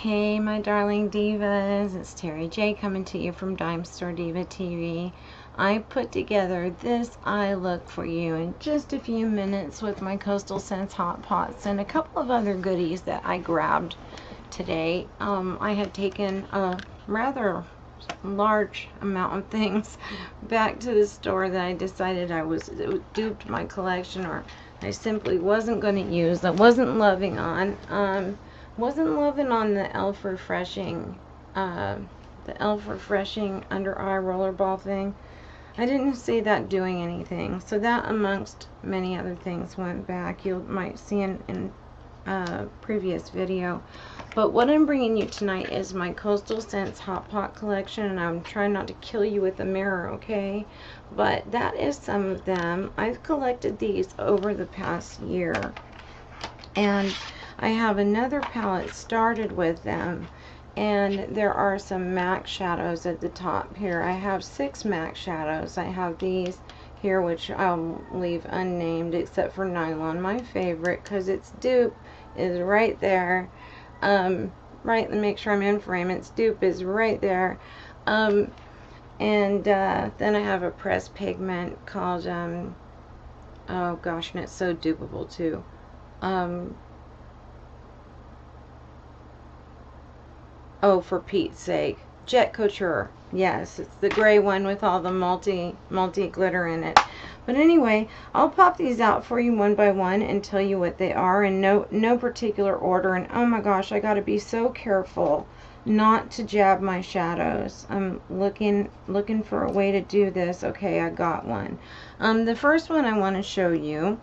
Hey my darling divas, it's Terry J coming to you from DimestoreDivaTV. I put together this eye look for you in just a few minutes with my Coastal Scents Hot Pots and a couple of other goodies that I grabbed today. I had taken a rather large amount of things back to the store that I decided it duped my collection, or I simply wasn't going to use. I wasn't loving on. Wasn't loving on the e.l.f. refreshing under eye rollerball thing. I didn't see that doing anything, so that amongst many other things went back. You might see in previous video. But what I'm bringing you tonight is my Coastal Scents Hot Pot collection, and I'm trying not to kill you with a mirror, okay? But that is some of them. I've collected these over the past year, and I have another palette started with them, and there are some MAC shadows at the top here. I have 6 MAC shadows. I have these here, which I'll leave unnamed except for Nylon, my favorite, because its dupe is right there. Right, let me make sure I'm in frame. Its dupe is right there. Then I have a pressed pigment called, oh gosh, and it's so dupable too. Oh, for Pete's sake, Jet Couture. Yes, it's the gray one with all the multi glitter in it. But anyway, I'll pop these out for you one by one and tell you what they are in no particular order. And oh my gosh, I gotta be so careful not to jab my shadows. I'm looking for a way to do this. Okay, I got one. The first one I want to show you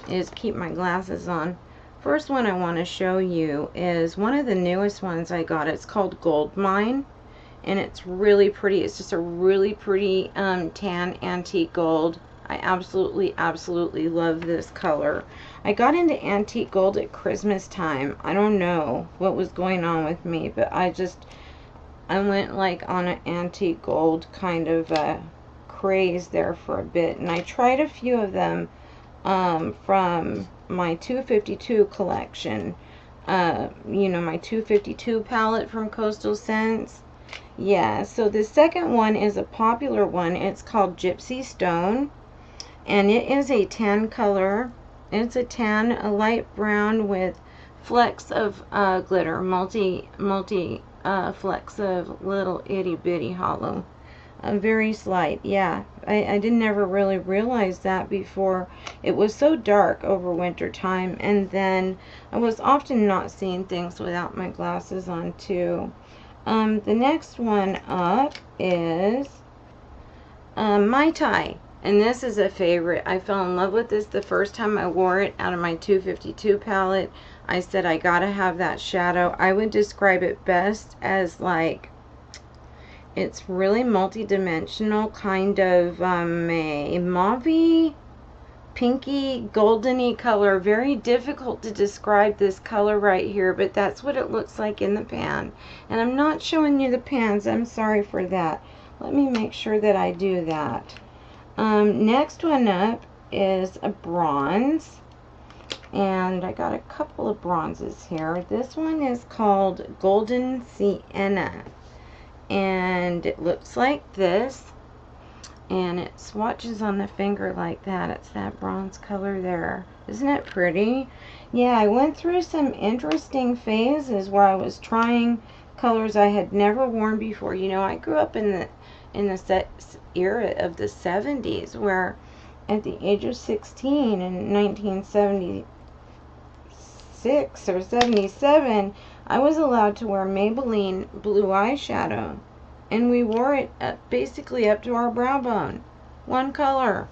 is, keep my glasses on. First one I want to show you is one of the newest ones I got. It's called Gold Mine, and it's really pretty. It's just a really pretty tan antique gold. I absolutely love this color. I got into antique gold at Christmas time. I don't know what was going on with me, but I went like on an antique gold kind of craze there for a bit, and I tried a few of them from my 252 collection, you know, my 252 palette from Coastal Scents. Yeah, so the second one is a popular one. It's called Gypsy Stone, and it is a tan color. It's a tan, a light brown with flecks of glitter, multi flecks of little itty bitty hollow. Very slight. Yeah, I didn't ever really realize that before. It was so dark over winter time, and then I was often not seeing things without my glasses on too. The next one up is Mai Tai, and this is a favorite. I fell in love with this the first time I wore it out of my 252 palette. I said I gotta have that shadow. I would describe it best as like, it's really multi-dimensional, kind of a mauve-y, pinky, goldeny color. Very difficult to describe this color right here, but that's what it looks like in the pan. And I'm not showing you the pans. I'm sorry for that. Let me make sure that I do that. Next one up is a bronze. And I got a couple of bronzes here. This one is called Golden Sienna, and it looks like this, and it swatches on the finger like that. It's that bronze color there. Isn't it pretty? Yeah, I went through some interesting phases where I was trying colors I had never worn before. You know, I grew up in the era of the 70s, where at the age of 16 in 1976 or 77, I was allowed to wear Maybelline blue eyeshadow, and we wore it basically up to our brow bone. One color.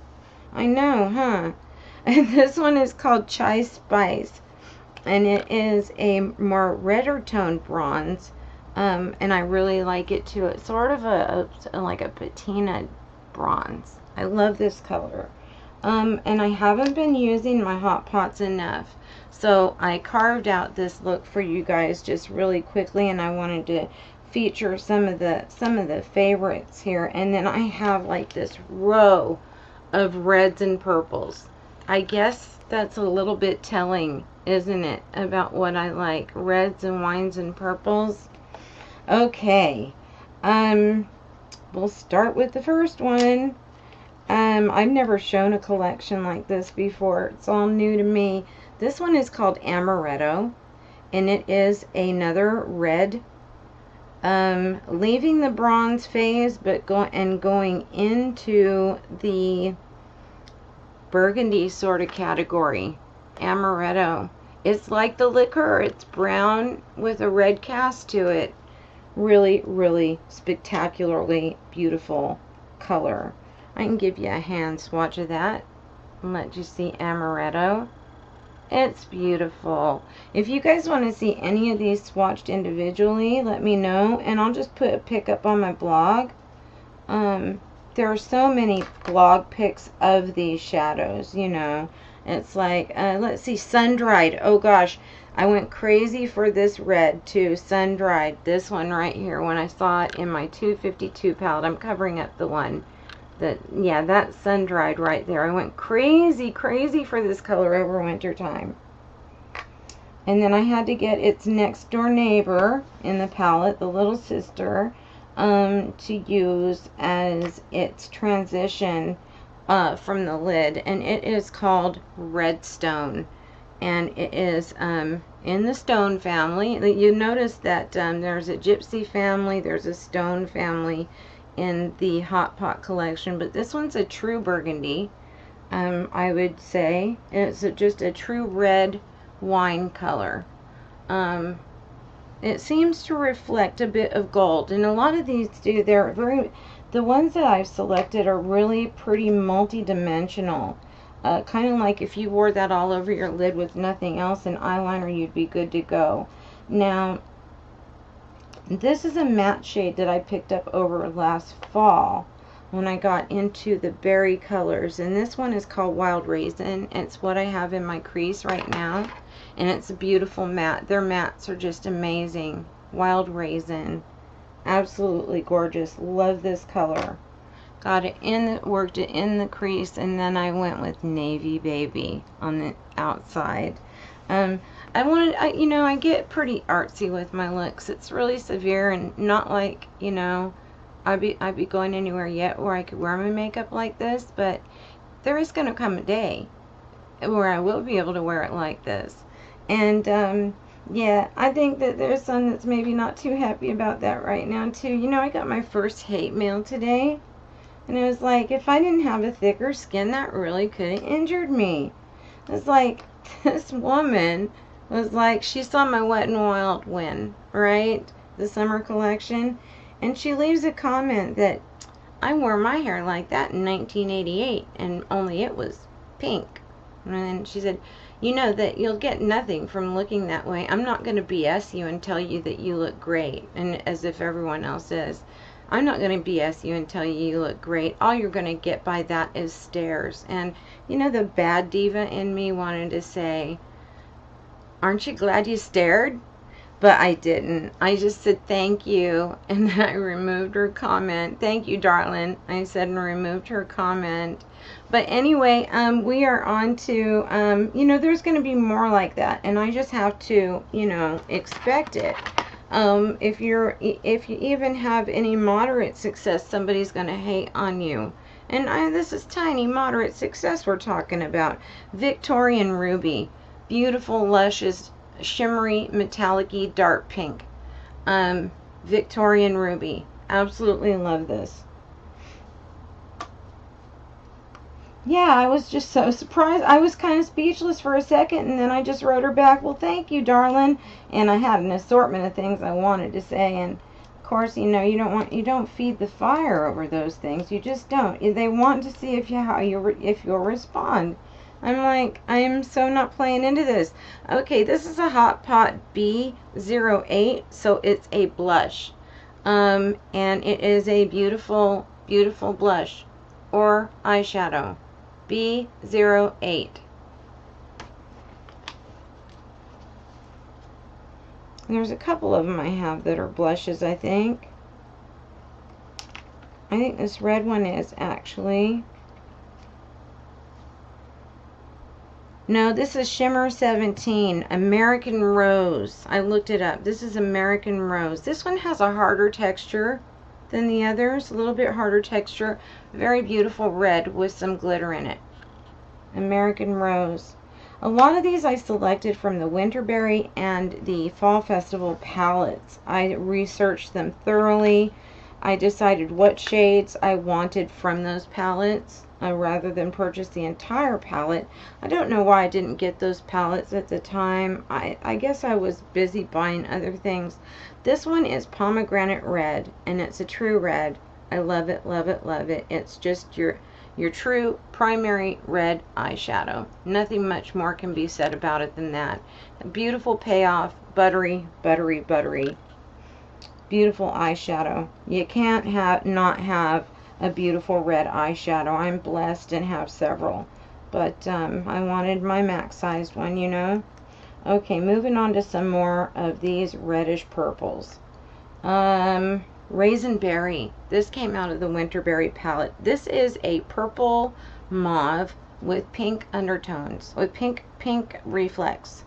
I know, huh? And this one is called Chai Spice, and it is a more redder tone bronze, and I really like it too. It's sort of like a patina bronze. I love this color. And I haven't been using my hot pots enough, so I carved out this look for you guys just really quickly, and I wanted to feature some of the favorites here. And then I have like this row of reds and purples. I guess That's a little bit telling, isn't it, about what I like. Reds and wines and purples. Okay. We'll start with the first one. I've never shown a collection like this before. It's all new to me. This one is called Amaretto, and it is another red, leaving the bronze phase, but going into the burgundy sort of category. Amaretto. It's like the liquor. It's brown with a red cast to it. Really, really spectacularly beautiful color. I can give you a hand swatch of that and let you see Amaretto. It's beautiful. If you guys want to see any of these swatched individually, let me know, and I'll just put a pic up on my blog. There are so many blog pics of these shadows, you know. It's like, let's see, sun-dried. Oh gosh, I went crazy for this red too, sun-dried. This one right here, when I saw it in my 252 palette. I'm covering up the one that, yeah, that's sun-dried right there. I went crazy for this color over winter time. And then I had to get its next door neighbor in the palette, the little sister, to use as its transition from the lid, and it is called Redstone, and it is in the stone family. You notice that there's a gypsy family, there's a stone family in the Hot Pot collection, but this one's a true burgundy. I would say it's just a true red wine color. It seems to reflect a bit of gold, and a lot of these do. The ones that I've selected are really pretty multi-dimensional. Kind of like if you wore that all over your lid with nothing else and eyeliner, you'd be good to go. Now, this is a matte shade that I picked up over last fall when I got into the berry colors, and this one is called Wild Raisin. It's what I have in my crease right now, and it's a beautiful matte. Their mattes are just amazing. Wild Raisin, absolutely gorgeous. Love this color. Got it in, worked it in the crease, and then I went with Navy Baby on the outside. You know, I get pretty artsy with my looks. It's really severe and not like, you know, I'd be going anywhere yet where I could wear my makeup like this, but there is going to come a day where I will be able to wear it like this. And yeah, I think that there's some that's maybe not too happy about that right now too. You know, I got my first hate mail today, and it was like, if I didn't have a thicker skin, that really could have injured me. It's like, this woman was like, she saw my Wet n Wild win, right? The summer collection. And she leaves a comment that I wore my hair like that in 1988, and only it was pink. And then she said, you know that you'll get nothing from looking that way. I'm not going to BS you and tell you that you look great, and as if everyone else is. I'm not going to BS you and tell you you look great. All you're going to get by that is stares. And, you know, the bad diva in me wanted to say, aren't you glad you stared? But I didn't. I just said thank you, and then I removed her comment. Thank you, darling, I said, and removed her comment. But anyway, we are on to, you know, there's going to be more like that, and I just have to, you know, expect it. If you even have any moderate success, somebody's going to hate on you. And this is tiny, moderate success we're talking about. Victorian Ruby. Beautiful, luscious, shimmery, metallic-y, dark pink. Victorian Ruby. Absolutely love this. Yeah, I was just so surprised. I was kind of speechless for a second, and then I just wrote her back, well, thank you, darling. And I had an assortment of things I wanted to say, and of course, you know, you don't feed the fire over those things. You just don't. They want to see if you'll respond. I'm like, I am so not playing into this. Okay, this is a Hot Pot B08, so it's a blush. And it is a beautiful, beautiful blush or eyeshadow. B08. There's a couple of them I have that are blushes, I think. I think this red one is actually. No, this is Shimmer 17, American Rose. I looked it up. This is American Rose. This one has a harder texture than the others, a little bit harder texture. Very beautiful red with some glitter in it. American Rose. A lot of these I selected from the Winterberry and the Fall Festival palettes. I researched them thoroughly. I decided what shades I wanted from those palettes rather than purchase the entire palette. I don't know why I didn't get those palettes at the time. I guess I was busy buying other things. This one is Pomegranate Red, and it's a true red. I love it, love it, love it. It's just your true primary red eyeshadow. Nothing much more can be said about it than that. A beautiful payoff, buttery, buttery, buttery. Beautiful eyeshadow. You can't not have a beautiful red eyeshadow. I'm blessed and have several, but I wanted my max sized one, you know. Okay, moving on to some more of these reddish purples. Raisin Berry. This came out of the Winterberry palette. This is a purple mauve with pink undertones, with pink reflex.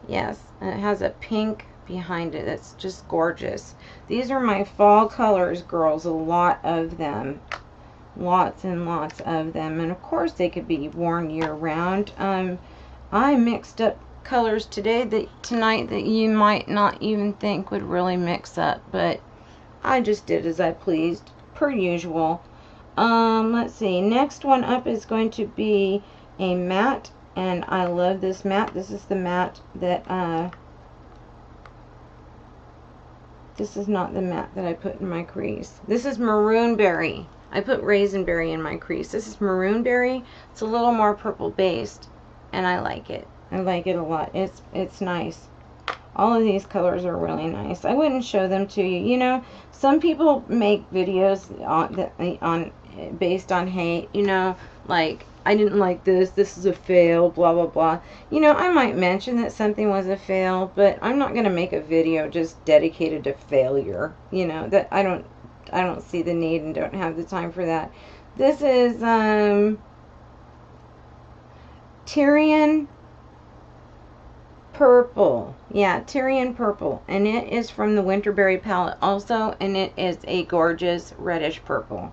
Yes, and it has a pink behind it. It's just gorgeous. These are my fall colors, girls. A lot of them. Lots and lots of them. And of course they could be worn year round. I mixed up colors tonight that you might not even think would really mix up, but I just did as I pleased, per usual. Let's see. Next one up is going to be a matte, and I love this matte. This is the matte that this is not the matte that I put in my crease. This is Maroon Berry. I put Raisin Berry in my crease. This is Maroon Berry. It's a little more purple based, and I like it. I like it a lot. It's nice. All of these colors are really nice. I wouldn't show them to you. You know, some people make videos on based on hate. You know, like, I didn't like this. This is a fail. Blah blah blah. You know, I might mention that something was a fail, but I'm not gonna make a video just dedicated to failure. You know, that I don't see the need and don't have the time for that. This is Tyrian Purple. Yeah, Tyrian Purple. And it is from the Winterberry palette also, and it is a gorgeous reddish purple.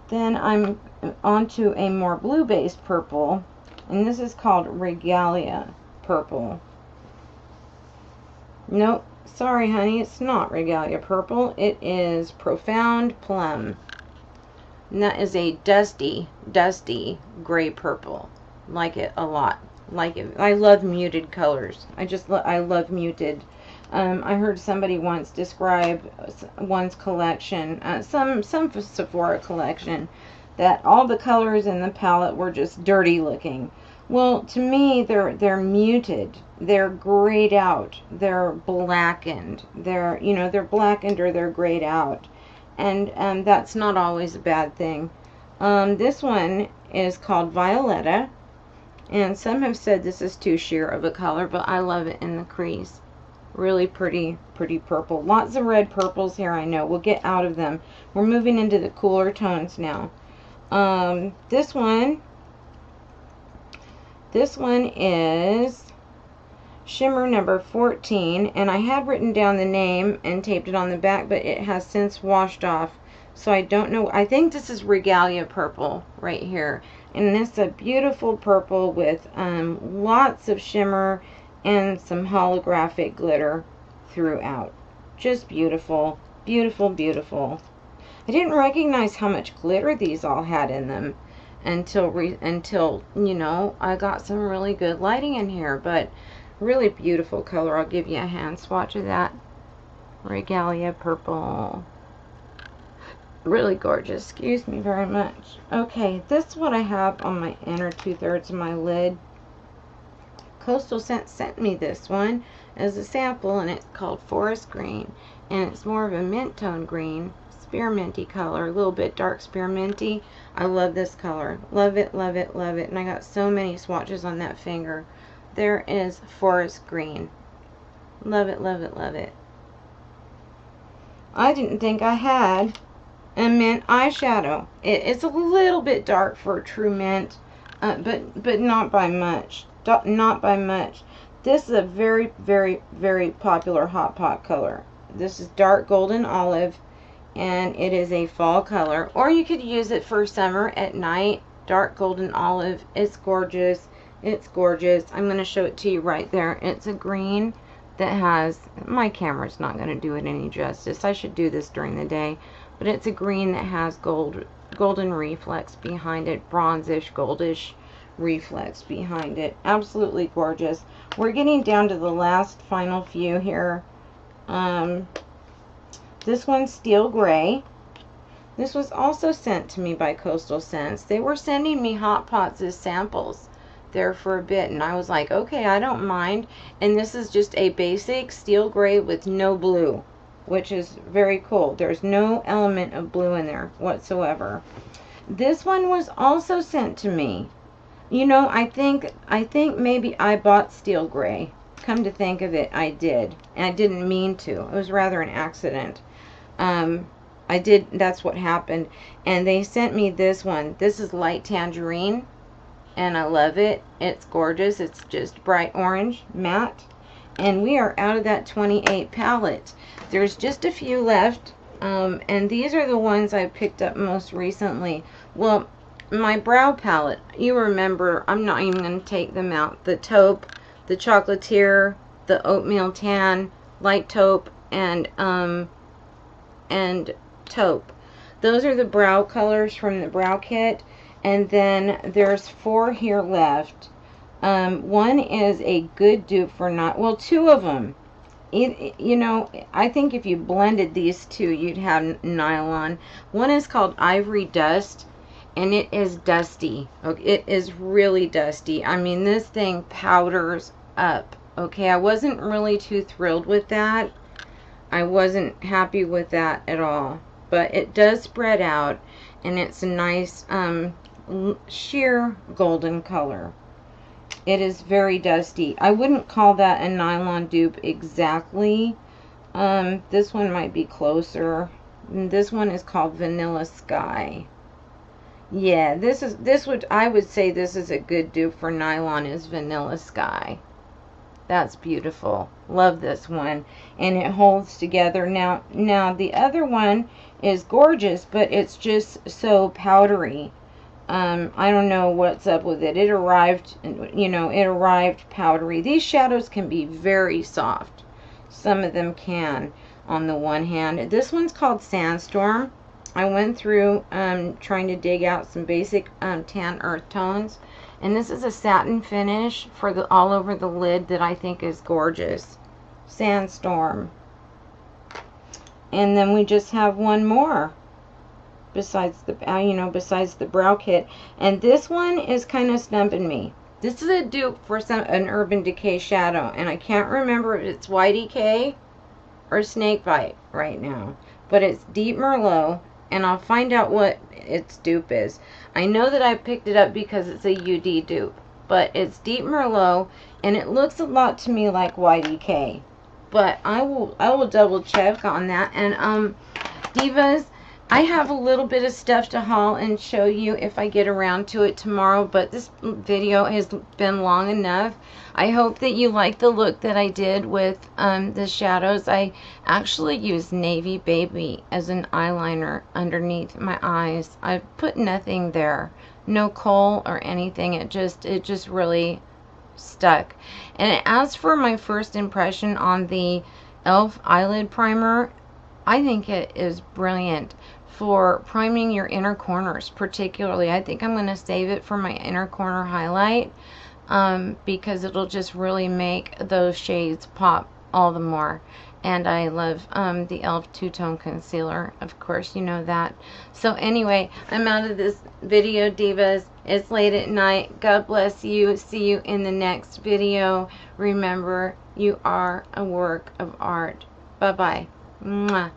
Then I'm onto a more blue-based purple, and this is called Regalia Purple. Nope, sorry honey, it's not Regalia Purple. It is Profound Plum. And that is a dusty, dusty gray purple. Like it a lot. Like it. I love muted colors. I love muted. I heard somebody once describe one's collection, some Sephora collection, that all the colors in the palette were just dirty looking. Well, to me, they're muted. They're grayed out. They're blackened. They're blackened or they're grayed out, and that's not always a bad thing. This one is called Violetta, and some have said this is too sheer of a color, but I love it in the crease. Really pretty purple. Lots of red purples here, I know. We'll get out of them. We're moving into the cooler tones now. This one is Shimmer number 14, and I had written down the name and taped it on the back, but it has since washed off, so I don't know. I think this is Regalia Purple right here, and this is a beautiful purple with lots of shimmer and some holographic glitter throughout. Just beautiful, beautiful, beautiful. I didn't recognize how much glitter these all had in them until you know, I got some really good lighting in here, but really beautiful color. I'll give you a hand swatch of that. Regalia Purple. Really gorgeous. Excuse me very much. Okay, this is what I have on my inner 2/3 of my lid. Coastal Scent sent me this one as a sample, and it's called Forest Green, and it's more of a mint tone green, spearminty color, a little bit dark spearminty. I love this color. Love it, love it, love it. And I got so many swatches on that finger. There is Forest Green. Love it, love it, love it. I didn't think I had a mint eyeshadow. It's a little bit dark for a true mint, but not by much. Not by much. This is a very, very, very popular hot pot color. This is dark golden olive, and it is a fall color. Or you could use it for summer at night. Dark golden olive. It's gorgeous. It's gorgeous. I'm going to show it to you right there. It's a green that has, my camera's not going to do it any justice. I should do this during the day. But it's a green that has golden reflex behind it. Bronzish, goldish reflex behind it. Absolutely gorgeous. We're getting down to the last final few here. This one's steel gray. This was also sent to me by Coastal Scents. They were sending me hot pots as samples there for a bit, and I was like, okay, I don't mind. And this is just a basic steel gray with no blue, which is very cool. There's no element of blue in there whatsoever. This one was also sent to me. You know, I think maybe I bought steel gray. Come to think of it, I did. And I didn't mean to. It was rather an accident. I did, that's what happened. And they sent me this one. This is light tangerine, and I love it. It's gorgeous. It's just bright orange, matte. And we are out of that 28 palette. There's just a few left. And these are the ones I picked up most recently. Well, my brow palette, you remember, I'm not even going to take them out. The taupe, the chocolatier, the oatmeal tan, light taupe, and taupe. Those are the brow colors from the brow kit. And then there's 4 here left. One is a good dupe for two of them. You know, I think if you blended these two, you'd have nylon. One is called Ivory Dust, and it is dusty. Okay, it is really dusty. I mean, this thing powders up. Okay, I wasn't really too thrilled with that. I wasn't happy with that at all. But it does spread out, and it's a nice sheer golden color. It is very dusty. I wouldn't call that a nylon dupe exactly. This one might be closer. This one is called Vanilla Sky. Yeah, I would say this is a good dupe for nylon, is Vanilla Sky. That's beautiful. Love this one. And it holds together. Now the other one is gorgeous, but it's just so powdery. I don't know what's up with it. It arrived, you know, it arrived powdery. These shadows can be very soft. Some of them can, on the one hand. This one's called Sandstorm. I went through trying to dig out some basic tan earth tones. And this is a satin finish for all over the lid that I think is gorgeous. Sandstorm. And then we just have one more. Besides the brow kit, and this one is kind of stumping me. This is a dupe for an Urban Decay shadow, and I can't remember if it's YDK or Snakebite right now, but it's Deep Merlot, and I'll find out what its dupe is. I know that I picked it up because it's a UD dupe, but it's Deep Merlot, and it looks a lot to me like YDK, but I will double check on that. And Divas, I have a little bit of stuff to haul and show you if I get around to it tomorrow, but this video has been long enough. I hope that you like the look that I did with the shadows. I actually used Navy Baby as an eyeliner underneath my eyes. I put nothing there, no kohl or anything. It just really stuck. And as for my first impression on the e.l.f. eyelid primer, I think it is brilliant for priming your inner corners. Particularly, I think I'm going to save it for my inner corner highlight because it'll just really make those shades pop all the more. And I love the e.l.f. two-tone concealer, of course, you know that. So anyway, I'm out of this video, Divas. It's late at night. God bless you. See you in the next video. Remember, you are a work of art. Bye-bye. Mwah.